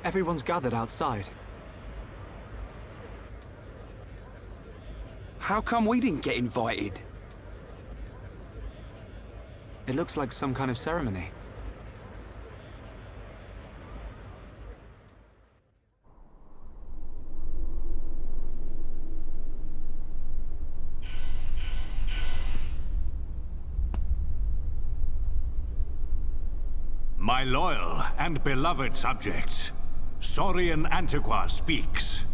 Everyone's gathered outside. How come we didn't get invited? It looks like some kind of ceremony. My loyal and beloved subjects, Saurian Antiqua speaks.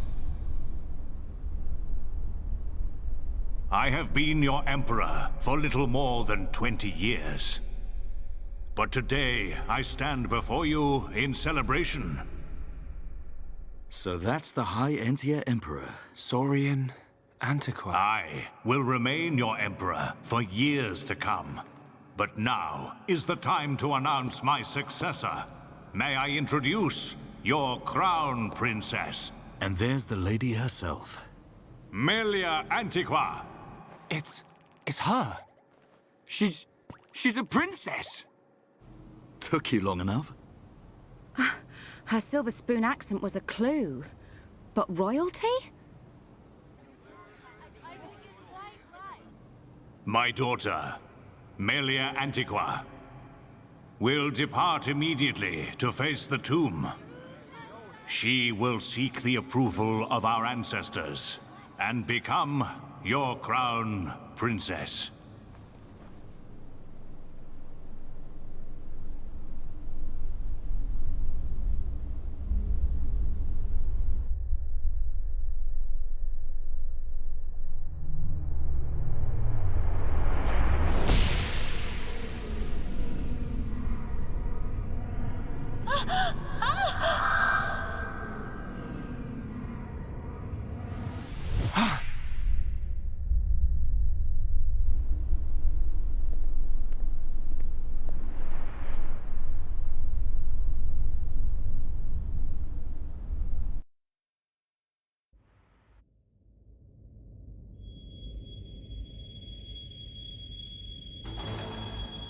I have been your emperor for little more than 20 years. But today, I stand before you in celebration. So that's the High Entia Emperor. Saurian Antiqua. I will remain your emperor for years to come. But now is the time to announce my successor. May I introduce your crown princess? And there's the lady herself. Melia Antiqua. It's her. She's a princess. Took you long enough? Her silver spoon accent was a clue. But royalty? My daughter, Melia Antiqua, will depart immediately to face the tomb. She will seek the approval of our ancestors and become your crown princess.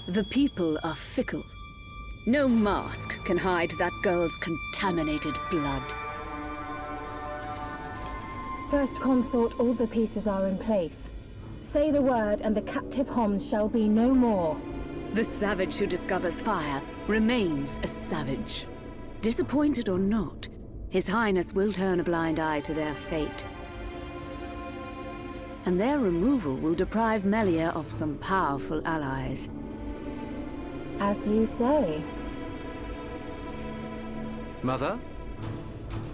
The people are fickle. No mask can hide that girl's contaminated blood. First Consort, all the pieces are in place. Say the word and the captive Homs shall be no more. The savage who discovers fire remains a savage. Disappointed or not, His Highness will turn a blind eye to their fate. And their removal will deprive Melia of some powerful allies. As you say. Mother?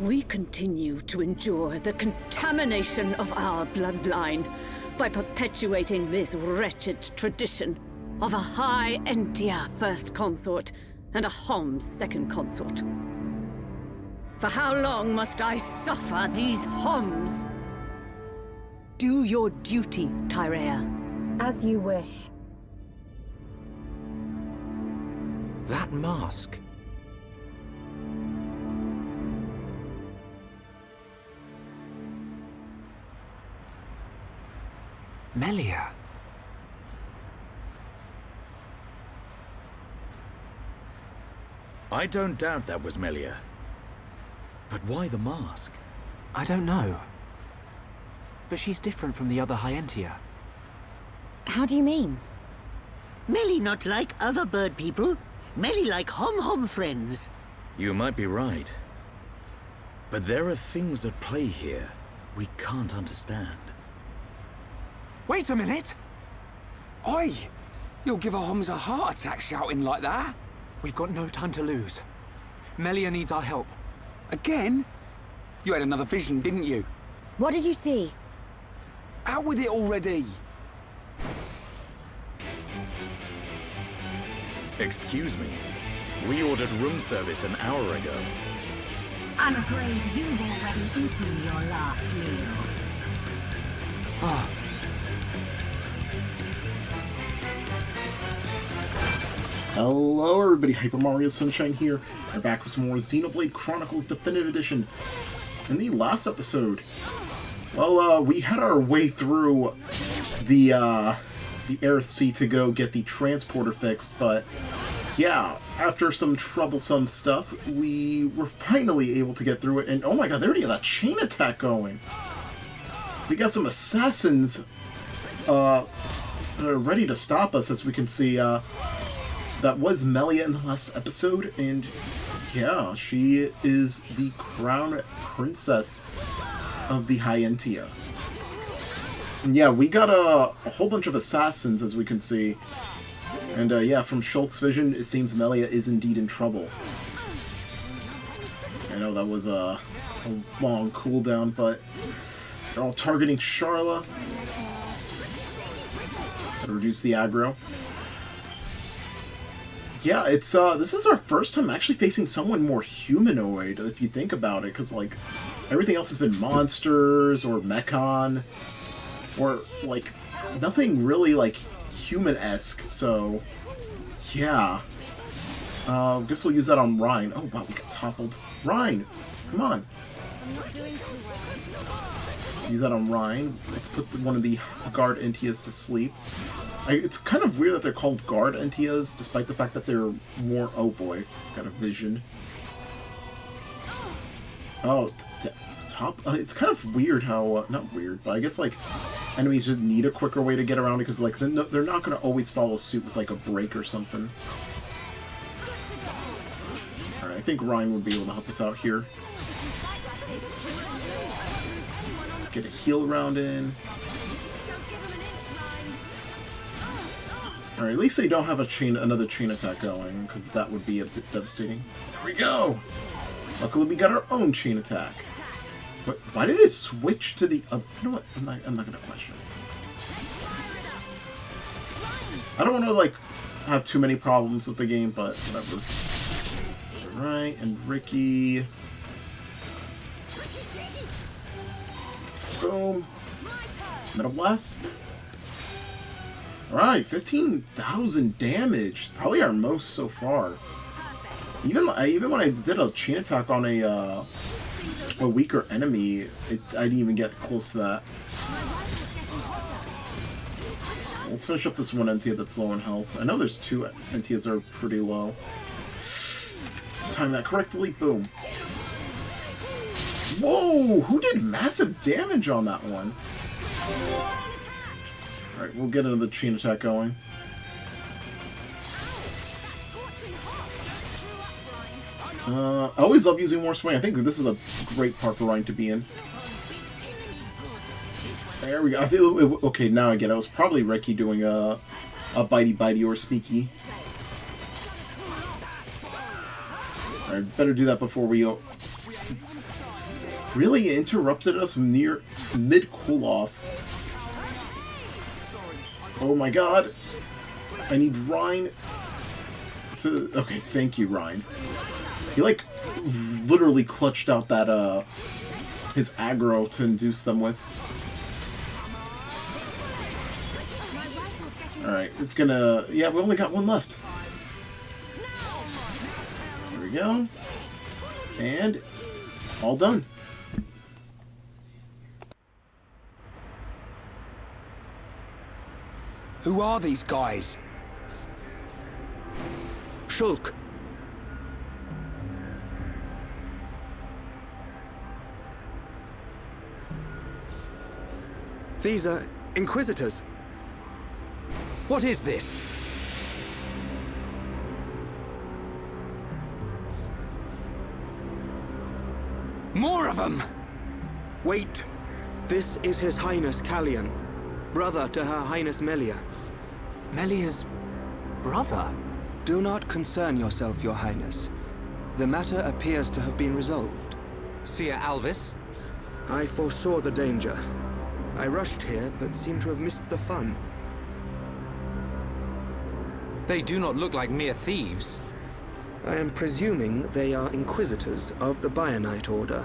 We continue to endure the contamination of our bloodline by perpetuating this wretched tradition of a High Entia First Consort and a Homs Second Consort. For how long must I suffer these Homs? Do your duty, Tyrea. As you wish. That mask. Melia. I don't doubt that was Melia. But why the mask? I don't know. But she's different from the other High Entia. How do you mean? Melie not like other bird people. Melie like hom-hom friends. You might be right. But there are things at play here we can't understand. Wait a minute! Oi! You'll give our Homs a heart attack shouting like that. We've got no time to lose. Melia needs our help. Again? You had another vision, didn't you? What did you see? Out with it already! Excuse me. We ordered room service an hour ago. I'm afraid you've already eaten your last meal. Ah. Hello everybody, Hyper Mario Sunshine here. I'm back with some more Xenoblade Chronicles Definitive Edition. In the last episode, well, we had our way through the Earth Sea to go get the transporter fixed, but yeah, after some troublesome stuff, we were finally able to get through it. And oh my god, they already got a chain attack going. We got some assassins ready to stop us, as we can see. That was Melia in the last episode, and yeah, she is the crown princess of the High Entia. And yeah, we got a whole bunch of assassins, as we can see. And yeah, from Shulk's vision, it seems Melia is indeed in trouble. I know that was a long cooldown, but they're all targeting Sharla. Gotta reduce the aggro. Yeah, it's this is our first time actually facing someone more humanoid, if you think about it, because like everything else has been monsters or mechon, or like nothing really like human-esque. So yeah, I guess we'll use that on Rhine. Oh wow, we got toppled. Rhine, come on. Use that on Rhine. Let's put one of the guard Entias to sleep. It's kind of weird that they're called guard Entias, despite the fact that they're more... Oh boy, got a vision. Oh, top... it's kind of weird how... not weird, but I guess, like, enemies just need a quicker way to get around it, because, like, they're not going to always follow suit with, like, a break or something. Alright, I think Ryan would be able to help us out here. Let's get a heal round in. Alright, at least they don't have another chain attack going, because that would be a bit devastating. There we go! Luckily we got our own chain attack. But why did it switch to the other? You know what? I'm not gonna question it. I don't want to, like, have too many problems with the game, but whatever. Alright, and Ricky. Boom. Metal Blast. Alright, 15,000 damage. Probably our most so far. Even when I did a chain attack on a weaker enemy, I didn't even get close to that. Let's finish up this one Entia that's low in health. I know there's two Entias that are pretty low. Time that correctly. Boom. Whoa! Who did massive damage on that one? Alright, we'll get another chain attack going. I always love using more swing. I think this is a great part for Ryan to be in. There we go. I feel okay now. I get it. It was probably Ricky doing a bitey or sneaky. Alright, better do that before we really interrupted us near mid cool off. Oh my god. I need Ryan to... Okay, thank you, Ryan. He, like, literally clutched out that, his aggro to induce them with. Alright, it's gonna... Yeah, we only got one left. There we go. And... all done. Who are these guys? Shulk. These are Inquisitors. What is this? More of them! Wait. This is His Highness Callian, brother to Her Highness Melia. Melia's brother? Do not concern yourself, Your Highness. The matter appears to have been resolved. Seer Alvis? I foresaw the danger. I rushed here, but seem to have missed the fun. They do not look like mere thieves. I am presuming they are Inquisitors of the Bionite Order.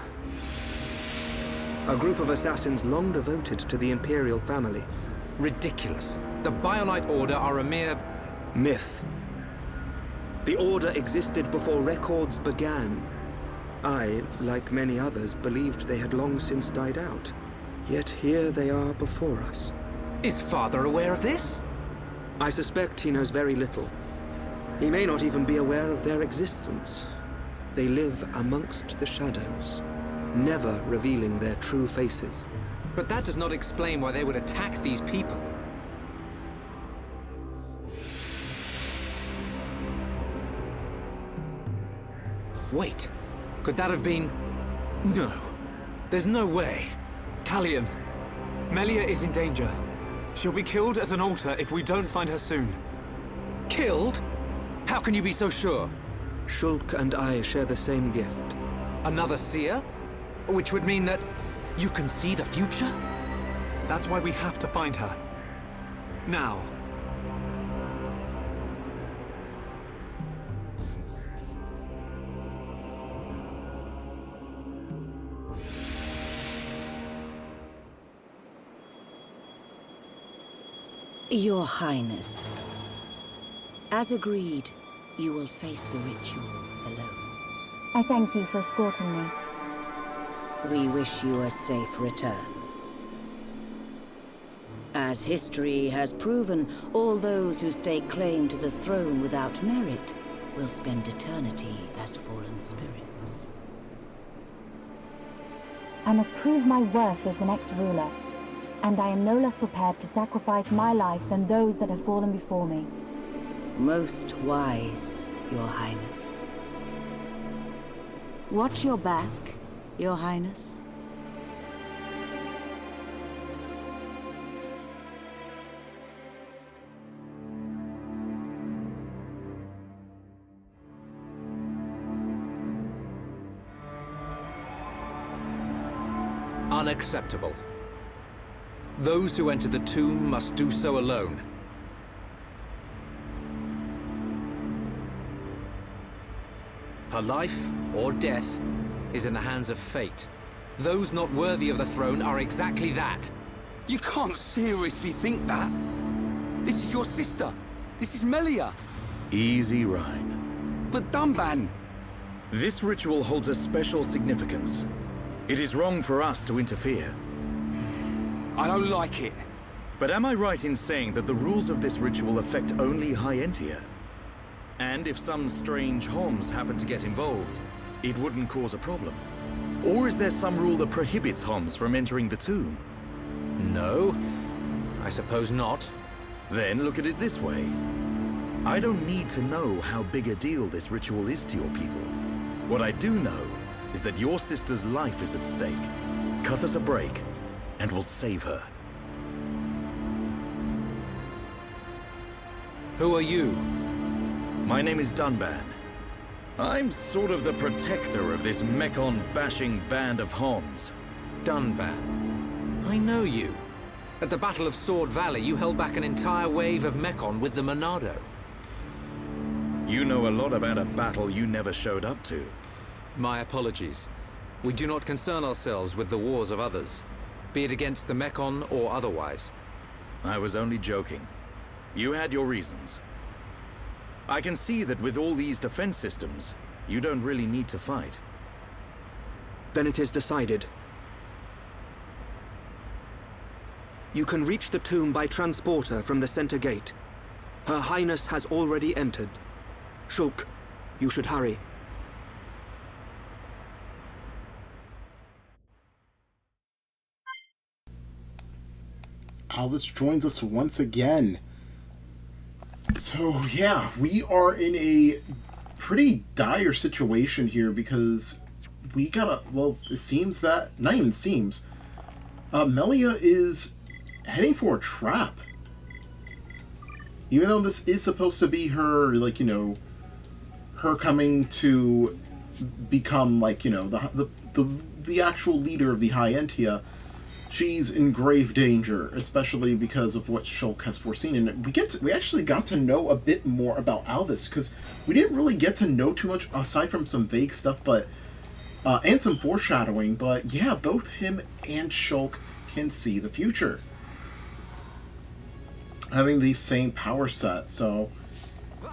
A group of assassins long devoted to the Imperial family. Ridiculous. The Bionite Order are a mere... myth. The Order existed before records began. I, like many others, believed they had long since died out. Yet here they are before us. Is Father aware of this? I suspect he knows very little. He may not even be aware of their existence. They live amongst the shadows, never revealing their true faces. But that does not explain why they would attack these people. Wait, could that have been... No, there's no way. Callian, Melia is in danger. She'll be killed at an altar if we don't find her soon. Killed? How can you be so sure? Shulk and I share the same gift. Another seer? Which would mean that you can see the future? That's why we have to find her. Now. Your Highness, as agreed, you will face the ritual alone. I thank you for escorting me. We wish you a safe return. As history has proven, all those who stake claim to the throne without merit will spend eternity as fallen spirits. I must prove my worth as the next ruler, and I am no less prepared to sacrifice my life than those that have fallen before me. Most wise, Your Highness. Watch your back, Your Highness. Unacceptable. Those who enter the tomb must do so alone. Her life, or death, is in the hands of fate. Those not worthy of the throne are exactly that. You can't seriously think that. This is your sister. This is Melia. Easy, Rhine. But Dunban... This ritual holds a special significance. It is wrong for us to interfere. I don't like it. But am I right in saying that the rules of this ritual affect only High Entia? And if some strange Homs happen to get involved, it wouldn't cause a problem? Or is there some rule that prohibits Homs from entering the tomb? No, I suppose not. Then look at it this way. I don't need to know how big a deal this ritual is to your people. What I do know is that your sister's life is at stake. Cut us a break, and we'll save her. Who are you? My name is Dunban. I'm sort of the protector of this Mekon-bashing band of Homs. Dunban. I know you. At the Battle of Sword Valley, you held back an entire wave of Mekon with the Monado. You know a lot about a battle you never showed up to. My apologies. We do not concern ourselves with the wars of others, be it against the Mekon or otherwise. I was only joking. You had your reasons. I can see that with all these defense systems, you don't really need to fight. Then it is decided. You can reach the tomb by transporter from the center gate. Her Highness has already entered. Shulk, you should hurry. Alvis joins us once again. So, yeah, we are in a pretty dire situation here because we gotta, well, it seems that, not even seems, Melia is heading for a trap. Even though this is supposed to be her, like, you know, her coming to become, like, you know, the actual leader of the High Entia, she's in grave danger, especially because of what Shulk has foreseen. And we actually got to know a bit more about Alvis, because we didn't really get to know too much aside from some vague stuff, but and some foreshadowing. But yeah, both him and Shulk can see the future, having the same power set. So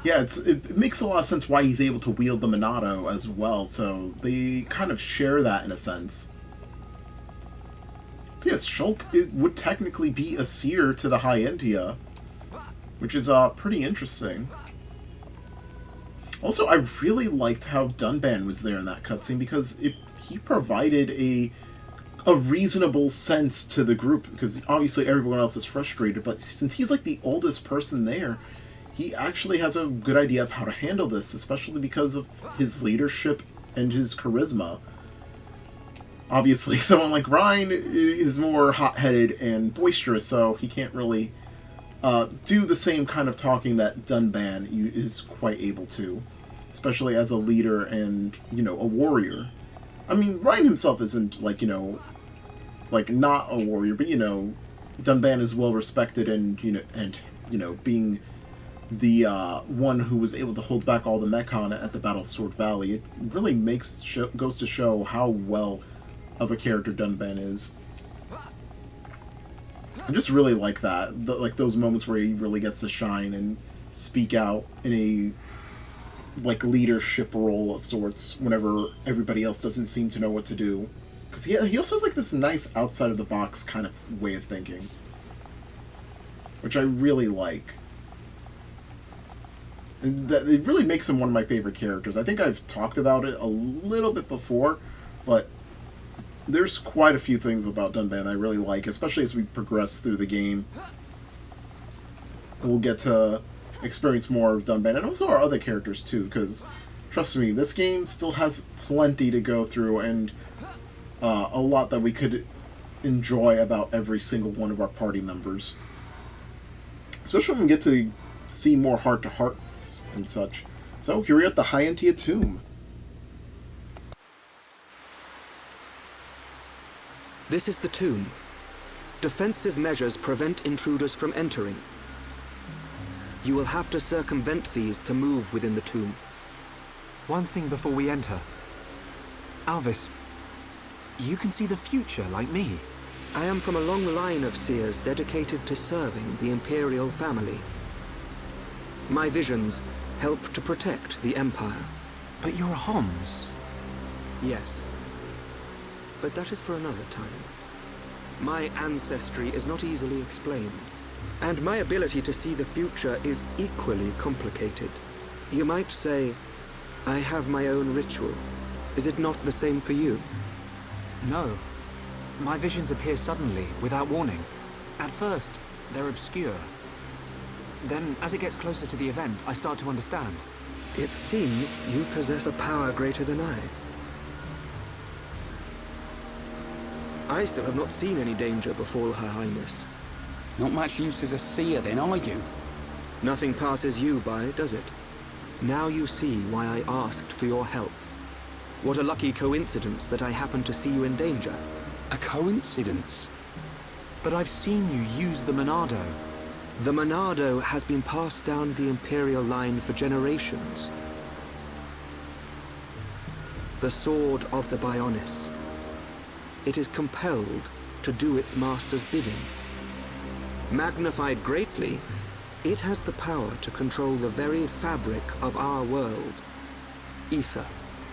yeah, it makes a lot of sense why he's able to wield the Monado as well. So they kind of share that in a sense. So yes, Shulk would technically be a seer to the High Entia, which is pretty interesting. Also, I really liked how Dunban was there in that cutscene because he provided a reasonable sense to the group, because obviously everyone else is frustrated, but since he's like the oldest person there, he actually has a good idea of how to handle this, especially because of his leadership and his charisma. Obviously, someone like Ryan is more hot-headed and boisterous, so he can't really do the same kind of talking that Dunban is quite able to, especially as a leader and, you know, a warrior. I mean, Ryan himself isn't, like, you know, like, not a warrior, but, you know, Dunban is well respected and, you know, being the one who was able to hold back all the Mechon at the Battle of Sword Valley, it really goes to show how well of a character Dunban is. I just really like that, like those moments where he really gets to shine and speak out in a like leadership role of sorts whenever everybody else doesn't seem to know what to do. Because he also has like this nice outside of the box kind of way of thinking, which I really like. And that it really makes him one of my favorite characters. I think I've talked about it a little bit before, but there's quite a few things about Dunban I really like, especially as we progress through the game. We'll get to experience more of Dunban, and also our other characters too, because, trust me, this game still has plenty to go through, and a lot that we could enjoy about every single one of our party members. Especially when we get to see more heart-to-hearts and such. So, here we're at the Hight Entia Tomb. This is the tomb. Defensive measures prevent intruders from entering. You will have to circumvent these to move within the tomb. One thing before we enter. Alvis, you can see the future like me. I am from a long line of seers dedicated to serving the Imperial family. My visions help to protect the Empire. But you're a Homs. Yes. But that is for another time. My ancestry is not easily explained, and my ability to see the future is equally complicated. You might say, I have my own ritual. Is it not the same for you? No. My visions appear suddenly, without warning. At first, they're obscure. Then, as it gets closer to the event, I start to understand. It seems you possess a power greater than I. I still have not seen any danger befall Her Highness. Not much use as a seer then, are you? Nothing passes you by, does it? Now you see why I asked for your help. What a lucky coincidence that I happened to see you in danger. A coincidence? But I've seen you use the Monado. The Monado has been passed down the Imperial line for generations. The sword of the Bionis. It is compelled to do its master's bidding. Magnified greatly, it has the power to control the very fabric of our world. Ether.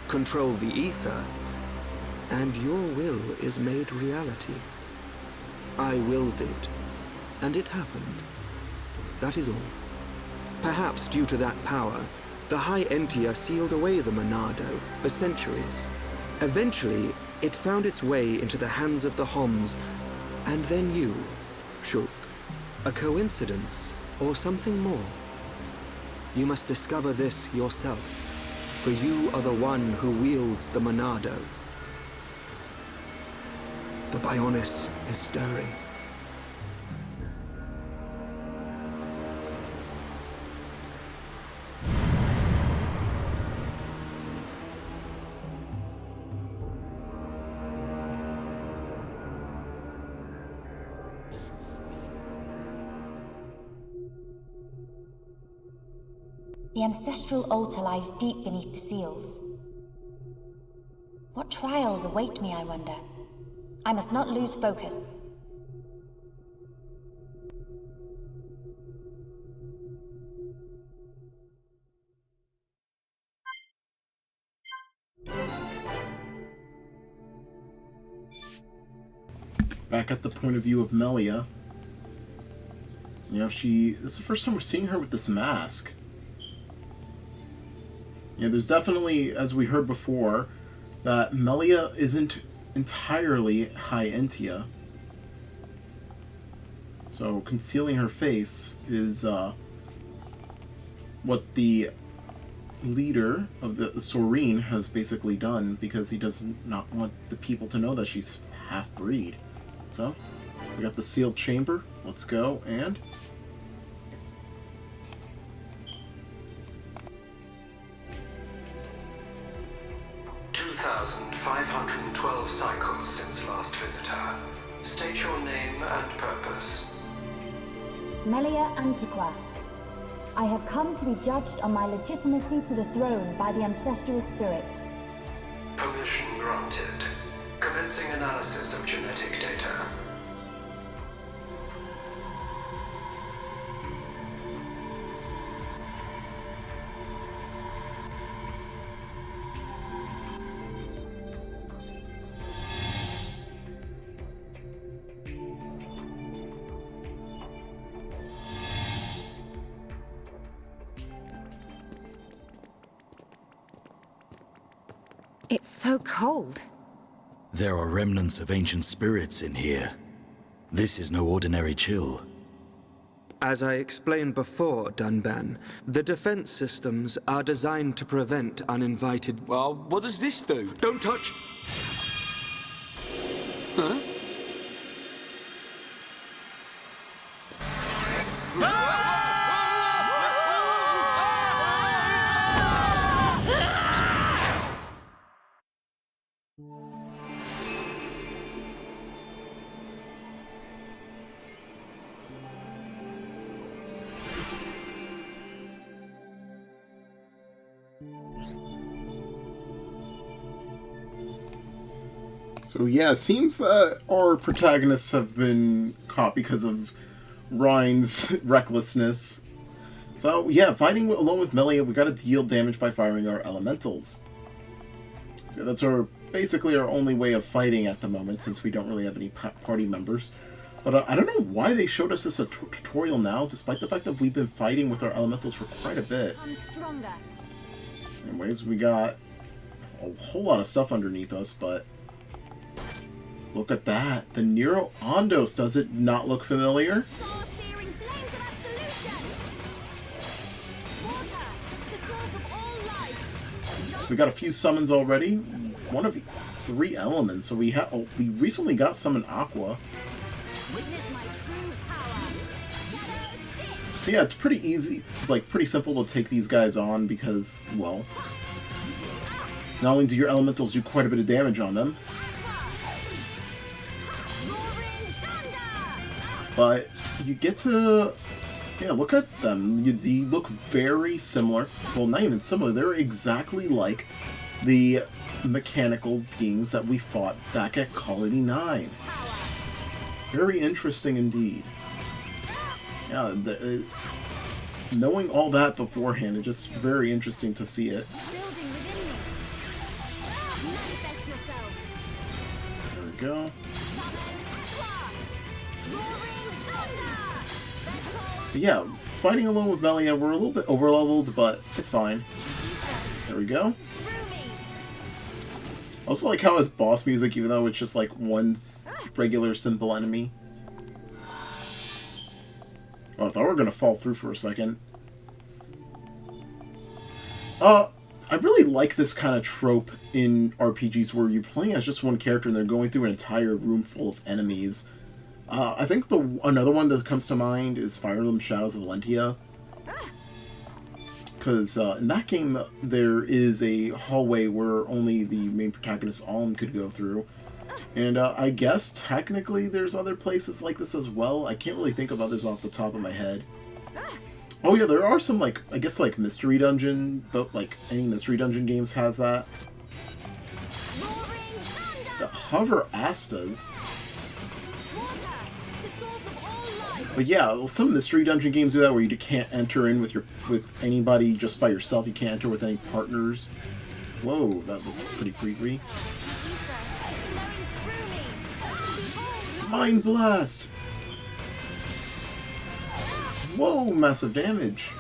Control the ether, and your will is made reality. I willed it, and it happened. That is all. Perhaps due to that power, the Hight Entia sealed away the Monado for centuries. Eventually, it found its way into the hands of the Homs, and then you, Shulk. A coincidence, or something more? You must discover this yourself, for you are the one who wields the Monado. The Bionis is stirring. The ancestral altar lies deep beneath the seals. What trials await me, I wonder? I must not lose focus. Back at the point of view of Melia. You know, this is the first time we're seeing her with this mask. Yeah, there's definitely, as we heard before, that Melia isn't entirely High Entia. So concealing her face is what the leader of the Soreen has basically done, because he does not want the people to know that she's half-breed. So, we got the sealed chamber. Let's go, and... 2,512 cycles since last visitor. State your name and purpose. Melia Antiqua. I have come to be judged on my legitimacy to the throne by the ancestral spirits. Permission granted. Commencing analysis of genetic data. It's so cold. There are remnants of ancient spirits in here. This is no ordinary chill. As I explained before, Dunban, the defense systems are designed to prevent uninvited... Well, what does this do? Don't touch... Huh? So yeah, it seems that our protagonists have been caught because of Rhine's recklessness. So yeah, fighting along with Melia, we gotta deal damage by firing our elementals. So that's basically our only way of fighting at the moment, since we don't really have any party members. But I don't know why they showed us this tutorial now, despite the fact that we've been fighting with our elementals for quite a bit. Anyways, we got a whole lot of stuff underneath us, but... look at that. The Nero Ondos. Does it not look familiar? So we got a few summons already. One of 3 elements. So we recently got summon Aqua. So yeah, it's pretty easy, like pretty simple to take these guys on because, well, not only do your elementals do quite a bit of damage on them, but you get to, yeah, look at them. They look very similar. Well, not even similar. They're exactly like the mechanical beings that we fought back at Colony 9. Very interesting indeed. Yeah, knowing all that beforehand, it's just very interesting to see it. There we go. But yeah, fighting alone with Melia, we're a little bit overleveled, but it's fine. There we go. I also like how his boss music, even though it's just like one regular simple enemy. Oh, I thought we were gonna fall through for a second. I really like this kind of trope in RPGs where you're playing as just one character and they're going through an entire room full of enemies. I think another one that comes to mind is Fire Emblem Shadows of Valentia. Because in that game, there is a hallway where only the main protagonist, Alm, could go through. And I guess, technically, there's other places like this as well. I can't really think of others off the top of my head. Oh yeah, there are some, like, I guess, like, Mystery Dungeon, but, like, any Mystery Dungeon games have that. The Hover Astas. But yeah, well, some Mystery Dungeon games do that where you can't enter in with anybody just by yourself. You can't enter with any partners. Whoa, that looks pretty creepy. Mind Blast! Whoa, massive damage.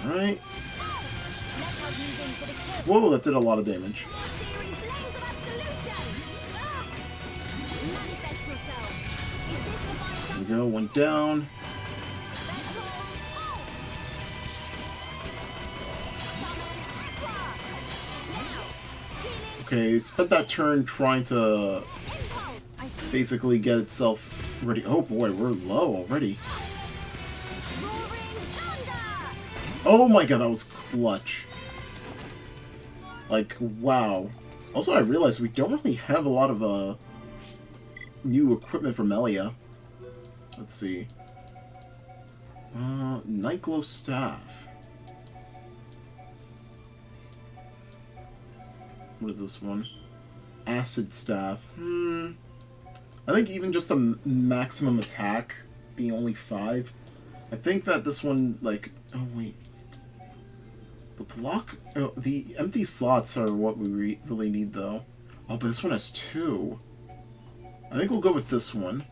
Alright. Whoa, that did a lot of damage. There we go, went down. Okay, spent that turn trying to basically get itself ready. Oh boy, we're low already. Oh my god, that was clutch. Like, wow. Also, I realized we don't really have a lot of new equipment for Melia. Let's see. Night Glow Staff. What is this one? Acid Staff. I think even just the maximum attack being only 5. I think that this one, like... Oh, wait. The block... Oh, the empty slots are what we really need, though. Oh, but this one has 2. I think we'll go with this one.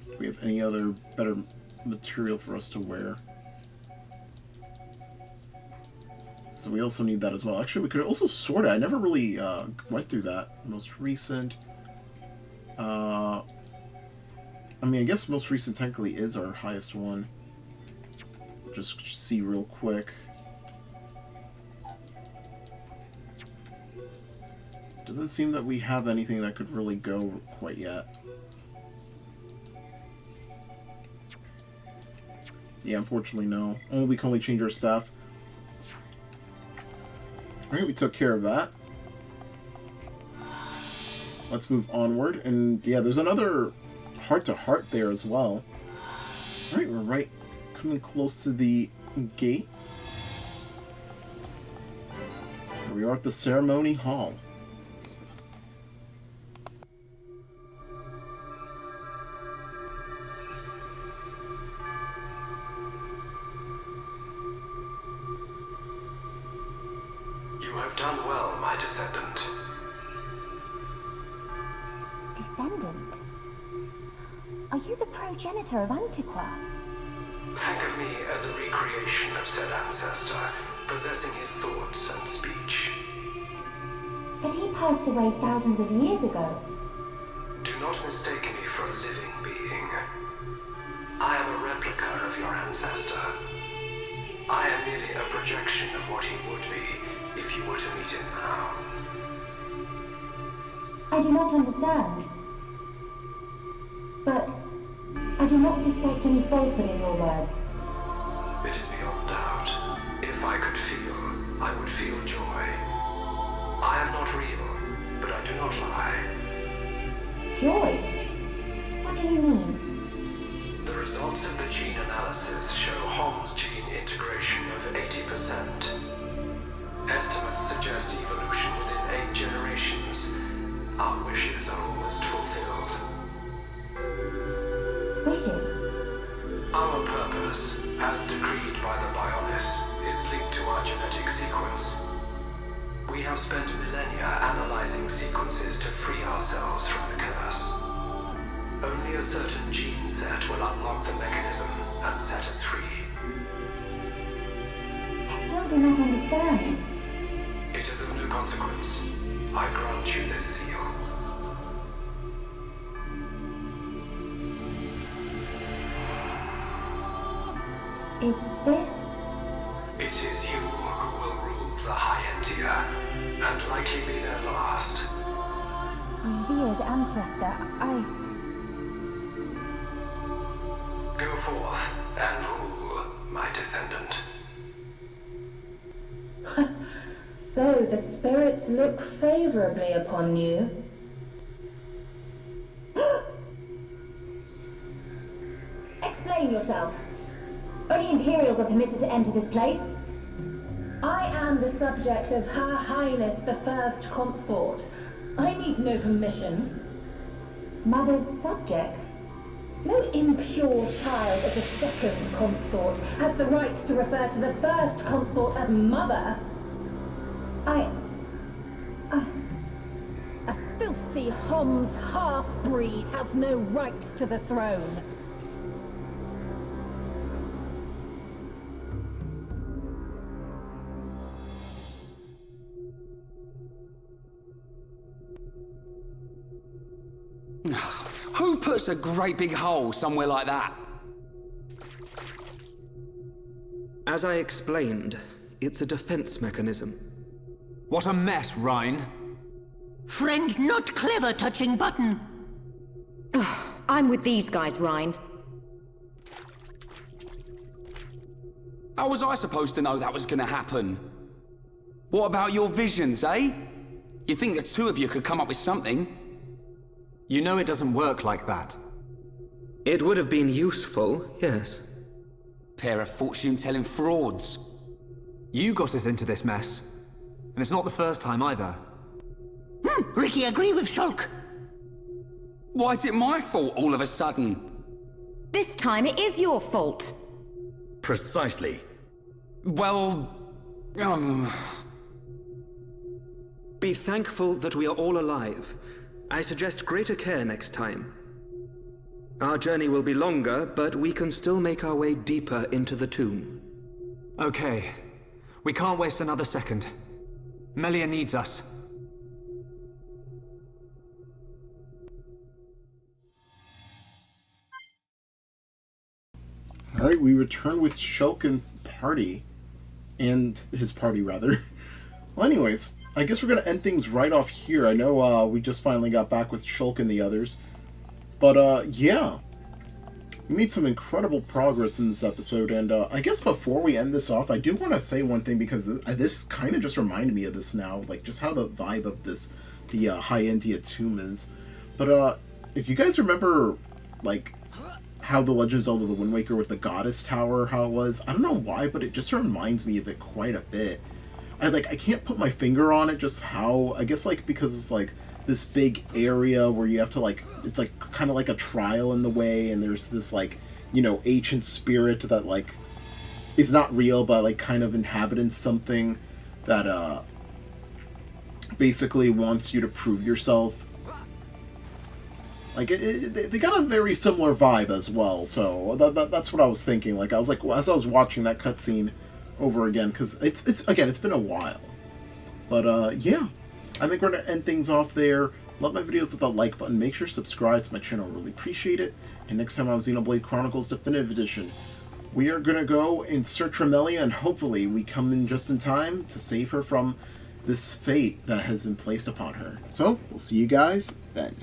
Do we have any other better material for us to wear? So we also need that as well. Actually, we could also sort it. I never really went through that. Most recent... I mean, I guess most recent technically is our highest one. Just see real quick. Doesn't seem that we have anything that could really go quite yet. Yeah, unfortunately, no. We can only change our staff. Alright, we took care of that. Let's move onward. And yeah, there's another heart-to-heart there as well. Alright, we're right coming close to the gate. Here we are at the ceremony hall. You have done well, my descendant. Descendant? Are you the progenitor of Antiqua? Think of me as a recreation of said ancestor, possessing his thoughts and speech. But he passed away thousands of years ago. Do not mistake me for a living being. I am a replica of your ancestor. I am merely a projection of what he would be if you were to meet him now. I do not understand. But I do not suspect any falsehood in your words. It is beyond doubt. If I could feel, I would feel joy. I am not real, but I do not lie. Joy? What do you mean? The results of the gene analysis show Hom's gene integration of 80%. Estimates suggest evolution within 8 generations. Our wishes are almost fulfilled. Wishes? Our purpose, as decreed by the Bionis, is linked to our genetic sequence. We have spent millennia analyzing sequences to free ourselves from the curse. Only a certain gene set will unlock the mechanism and set us free. I still do not understand. It is of no consequence. I grant you this seal. Is this? It is you who will rule the High Entia, and likely be their last. Revered ancestor, Go forth and rule, my descendant. So the spirits look favorably upon you. Explain yourself. Only Imperials are permitted to enter this place. I am the subject of Her Highness the First Consort. I need no permission. Mother's subject? No impure child of the Second Consort has the right to refer to the First Consort as Mother. A filthy Hom's half-breed has no right to the throne. Who puts a great big hole somewhere like that? As I explained, it's a defense mechanism. What a mess, Rhine. Friend not clever touching button. I'm with these guys, Rhine. How was I supposed to know that was gonna happen? What about your visions, eh? You think the two of you could come up with something? You know it doesn't work like that. It would have been useful, yes. Pair of fortune-telling frauds. You got us into this mess. And it's not the first time either. Ricky, agree with Shulk. Why is it my fault all of a sudden? This time it is your fault. Precisely. Well... Be thankful that we are all alive. I suggest greater care next time. Our journey will be longer, but we can still make our way deeper into the tomb. Okay. We can't waste another second. Melia needs us. Alright, we return with Shulk and party. And his party, rather. Well, anyways, I guess we're going to end things right off here. I know we just finally got back with Shulk and the others. But, yeah. We made some incredible progress in this episode. And I guess before we end this off, I do want to say one thing, because this kind of just reminded me of this now. Like, just how the vibe of this, the Hight Entia Tomb is. But, if you guys remember, like, how the Legend of Zelda: The Wind Waker with the Goddess Tower, how it was, I don't know why, but it just reminds me of it quite a bit. I can't put my finger on it, just how, I guess, like, because it's, like, this big area where you have to, like, it's, like, kind of like a trial in the way, and there's this, like, you know, ancient spirit that, like, is not real, but, like, kind of inhabits something that, basically wants you to prove yourself. Like, they got a very similar vibe as well, so that's what I was thinking. Like, I was like, as I was watching that cutscene over again, because it's been a while. But, yeah, I think we're going to end things off there. Love my videos with that like button. Make sure to subscribe to my channel. Really appreciate it. And next time on Xenoblade Chronicles Definitive Edition, we are going to go and search for Melia, and hopefully we come in just in time to save her from this fate that has been placed upon her. So, we'll see you guys then.